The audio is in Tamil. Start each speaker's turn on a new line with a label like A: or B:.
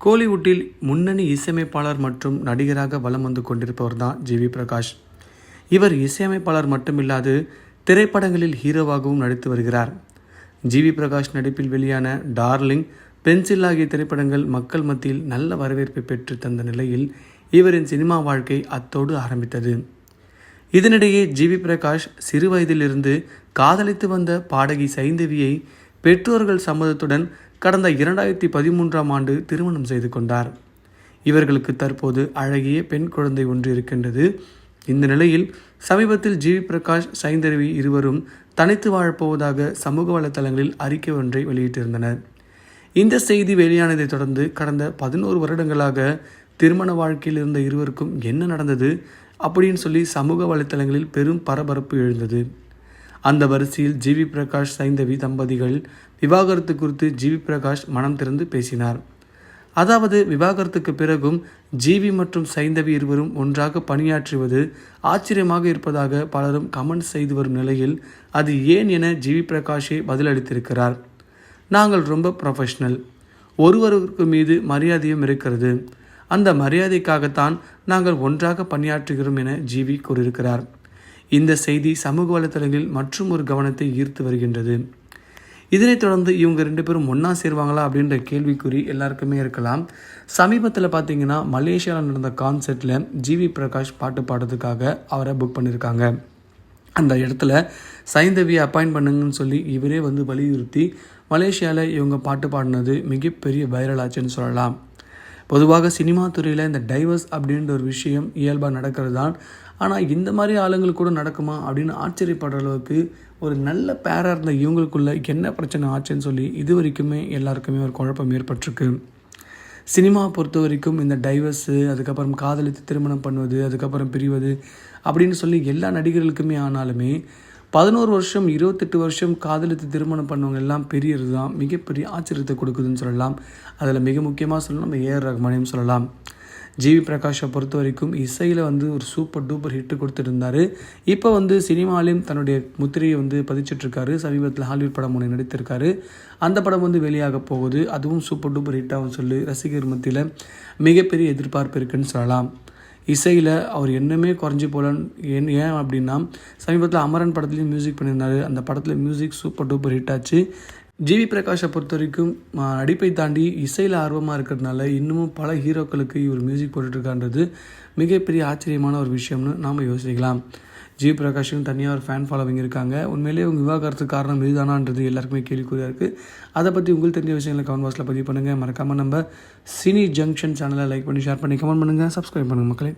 A: கோலிவுட்டில் முன்னணி இசையமைப்பாளர் மற்றும் நடிகராக வலம் வந்து கொண்டிருப்பவர் தான் ஜிவி பிரகாஷ். இவர் இசையமைப்பாளர் மட்டுமில்லாது திரைப்படங்களில் ஹீரோவாகவும் நடித்து வருகிறார். ஜிவி பிரகாஷ் நடிப்பில் வெளியான டார்லிங், பென்சில் ஆகிய திரைப்படங்கள் மக்கள் மத்தியில் நல்ல வரவேற்பை பெற்று தந்த நிலையில் இவரின் சினிமா வாழ்க்கை அத்தோடு ஆரம்பித்தது. இதனிடையே ஜிவி பிரகாஷ் சிறு வயதிலிருந்து காதலித்து வந்த பாடகி சைந்தவியை பெற்றோர்கள் சம்மதத்துடன் கடந்த 2013ஆம் ஆண்டு திருமணம் செய்து கொண்டார். இவர்களுக்கு தற்போது அழகிய பெண் குழந்தை ஒன்று இருக்கின்றது. இந்த நிலையில் சமீபத்தில் ஜிவி பிரகாஷ், சைந்தவி இருவரும் தனித்து வாழப்போவதாக சமூக வலைதளங்களில் அறிக்கை ஒன்றை வெளியிட்டிருந்தனர். இந்த செய்தி வெளியானதை தொடர்ந்து கடந்த 11 வருடங்களாக திருமண வாழ்க்கையில் இருந்த இருவருக்கும் என்ன நடந்தது அப்படின்னு சொல்லி சமூக வலைதளங்களில் பெரும் பரபரப்பு எழுந்தது. அந்த வரிசையில் ஜிவி பிரகாஷ், சைந்தவி தம்பதிகள் விவாகரத்து குறித்து ஜிவி பிரகாஷ் மனம் திறந்து பேசினார். அதாவது விவாகரத்துக்கு பிறகும் ஜிவி மற்றும் சைந்தவி இருவரும் ஒன்றாக பணியாற்றுவது ஆச்சரியமாக இருப்பதாக பலரும் கமெண்ட் செய்து வரும் நிலையில் அது ஏன் என ஜிவி பிரகாஷே பதிலளித்திருக்கிறார். நாங்கள் ரொம்ப ப்ரொஃபஷ்னல், ஒருவருக்கு மீது மரியாதையும் இருக்கிறது, அந்த மரியாதைக்காகத்தான் நாங்கள் ஒன்றாக பணியாற்றுகிறோம் என ஜிவி கூறியிருக்கிறார். இந்த செய்தி சமூக வலைதளங்களில் மற்றும் ஒரு கவனத்தை ஈர்த்து வருகின்றது. இதனைத் தொடர்ந்து இவங்க 2 பேரும் ஒன்றா சேருவாங்களா அப்படின்ற கேள்விக்குறி எல்லாருக்குமே இருக்கலாம். சமீபத்தில் பார்த்தீங்கன்னா மலேசியாவில் நடந்த கான்சர்ட்டில் ஜிவி பிரகாஷ் பாட்டு பாடுறதுக்காக அவரை புக் பண்ணியிருக்காங்க. அந்த இடத்துல சைந்தவியை அப்பாயிண்ட் பண்ணுங்கன்னு சொல்லி இவரே வந்து வலியுறுத்தி மலேசியாவில் இவங்க பாட்டு பாடினது மிகப்பெரிய வைரல் ஆச்சுன்னு சொல்லலாம். பொதுவாக சினிமா துறையில் இந்த டைவர்ஸ் அப்படின்ற ஒரு விஷயம் இயல்பாக நடக்கிறது தான். ஆனால் இந்த மாதிரி ஆளுங்களுக்கு கூட நடக்குமா அப்படின்னு ஆச்சரியப்படுற அளவுக்கு ஒரு நல்ல பேராக இருந்த இவங்களுக்குள்ள என்ன பிரச்சனை ஆச்சுன்னு சொல்லி இது வரைக்குமே எல்லாருக்குமே ஒரு குழப்பம் ஏற்பட்டிருக்கு. சினிமாவை பொறுத்த வரைக்கும் இந்த டைவர்ஸு, அதுக்கப்புறம் காதலித்து திருமணம் பண்ணுவது, அதுக்கப்புறம் பிரிவது அப்படின்னு சொல்லி எல்லா நடிகர்களுக்குமே ஆனாலுமே 11 வருஷம் 28 வருஷம் காதலித்து திருமணம் பண்ணவங்க எல்லாம் பெரியது தான் மிகப்பெரிய ஆச்சரியத்தை கொடுக்குதுன்னு சொல்லலாம். அதில் மிக முக்கியமாக சொல்லலாம் நம்ம ஏஆர் ரஹ்மானையும் சொல்லலாம். ஜிவி பிரகாஷை பொறுத்த வரைக்கும் இசையில் வந்து ஒரு சூப்பர் டூப்பர் ஹிட்டு கொடுத்துருந்தார். இப்போ வந்து சினிமாலையும் தன்னுடைய முத்திரையை வந்து பதிச்சிட்ருக்காரு. சமீபத்தில் ஹாலிவுட் படம் ஒன்று நடித்திருக்காரு. அந்த படம் வந்து வெளியாக போகுது. அதுவும் சூப்பர் டூப்பர் ஹிட்டாகவும் சொல்லி ரசிகர் மத்தியில் மிகப்பெரிய எதிர்பார்ப்பு இருக்குன்னு சொல்லலாம். இசையில் அவர் என்னமே குறைஞ்சி போல. ஏன் அப்படின்னா சமீபத்தில் அமரன் படத்துலையும் மியூசிக் பண்ணியிருந்தார். அந்த படத்தில் மியூசிக் சூப்பர் டூப்பர் ஹிட் ஆச்சு. ஜிவி பிரகாஷை பொறுத்த வரைக்கும் நடிப்பை தாண்டி இசையில் ஆர்வமாக இருக்கிறதுனால இன்னமும் பல ஹீரோக்களுக்கு இவர் மியூசிக் போட்டுட்ருக்கான்றது மிகப்பெரிய ஆச்சரியமான ஒரு விஷயம்னு நாம் யோசிக்கலாம். ஜிவி பிரகாஷுக்கும் தனியாக ஒரு ஃபேன் ஃபாலோவிங் இருக்காங்க. உண்மையிலேயே உங்கள் விவாகரத்துக்கு காரணம் இதுதானான்றது எல்லாருக்குமே கேள்விக்குறியாக இருக்குது. அதை பற்றி உங்களுக்கு தெரிஞ்ச விஷயங்களை கமெண்ட் பாக்ஸில் பதிவு பண்ணுங்கள். மறக்காமல் நம்ம சினி ஜங்ஷன் சேனலை லைக் பண்ணி, ஷேர் பண்ணி, கமெண்ட் பண்ணுங்கள், சப்ஸ்கிரைப் பண்ணுங்கள் மக்களே.